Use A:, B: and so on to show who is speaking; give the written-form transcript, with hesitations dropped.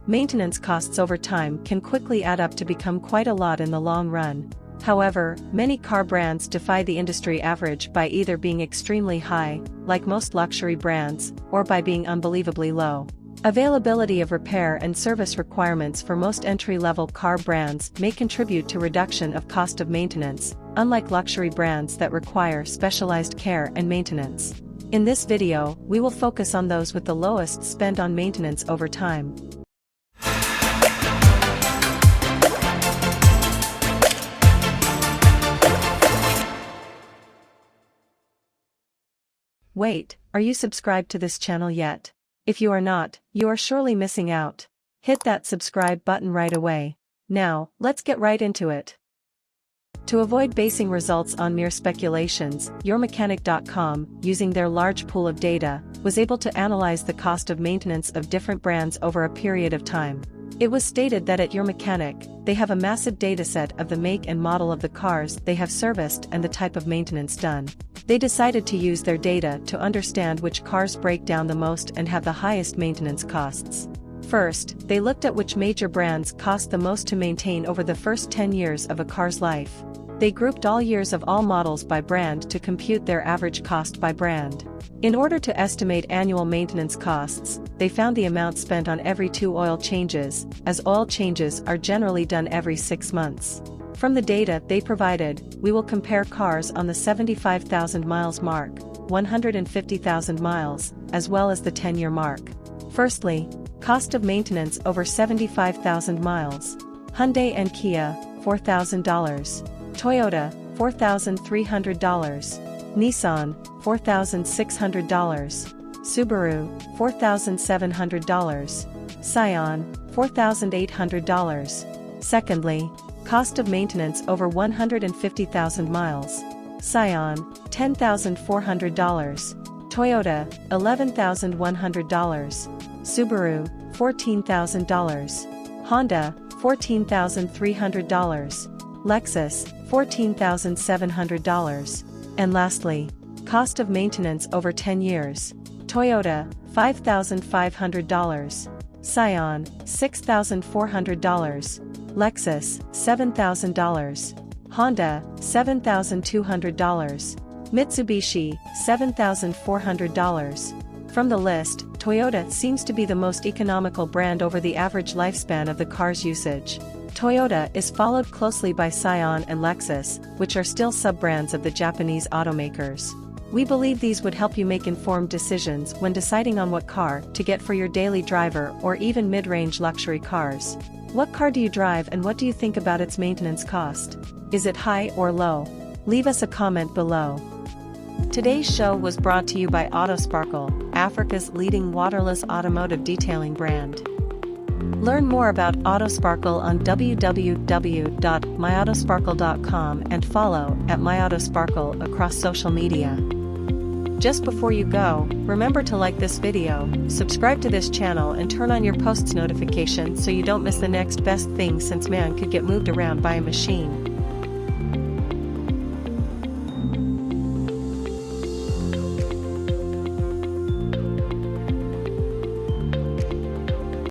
A: Maintenance costs over time can quickly add up to become quite a lot in the long run. However, many car brands defy the industry average by either being extremely high, like most luxury brands, or by being unbelievably low. Availability of repair and service requirements for most entry-level car brands may contribute to reduction of cost of maintenance, unlike luxury brands that require specialized care and maintenance. In this video, we will focus on those with the lowest spend on maintenance over time. Wait, are you subscribed to this channel yet? If you are not, you are surely missing out. Hit that subscribe button right away. Now, let's get right into it. To avoid basing results on mere speculations, YourMechanic.com, using their large pool of data, was able to analyze the cost of maintenance of different brands over a period of time. It was stated that at Your Mechanic, they have a massive dataset of the make and model of the cars they have serviced and the type of maintenance done. They decided to use their data to understand which cars break down the most and have the highest maintenance costs. First, they looked at which major brands cost the most to maintain over the first 10 years of a car's life. They grouped all years of all models by brand to compute their average cost by brand. In order to estimate annual maintenance costs, they found the amount spent on every 2 oil changes, as oil changes are generally done every 6 months. From the data they provided, we will compare cars on the 75,000 miles mark, 150,000 miles, as well as the 10-year mark. Firstly, cost of maintenance over 75,000 miles. Hyundai and Kia, $4,000. Toyota, $4,300. Nissan, $4,600. Subaru, $4,700. Scion, $4,800. Secondly, cost of maintenance over 150,000 miles. Scion, $10,400. Toyota, $11,100. Subaru, $14,000. Honda, $14,300. Lexus, $14,700. And lastly, cost of maintenance over 10 years. Toyota, $5,500. Scion, $6,400. Lexus, $7,000. Honda, $7,200. Mitsubishi, $7,400. From the list, Toyota seems to be the most economical brand over the average lifespan of the car's usage. Toyota is followed closely by Scion and Lexus, which are still sub-brands of the Japanese automakers. We believe these would help you make informed decisions when deciding on what car to get for your daily driver or even mid-range luxury cars. What car do you drive and what do you think about its maintenance cost? Is it high or low? Leave us a comment below. Today's show was brought to you by Autosparkle, Africa's leading waterless automotive detailing brand. Learn more about Autosparkle on www.myautosparkle.com and follow @myautosparkle across social media. Just before you go, remember to like this video, subscribe to this channel and turn on your posts notification so you don't miss the next best thing since man could get moved around by a machine.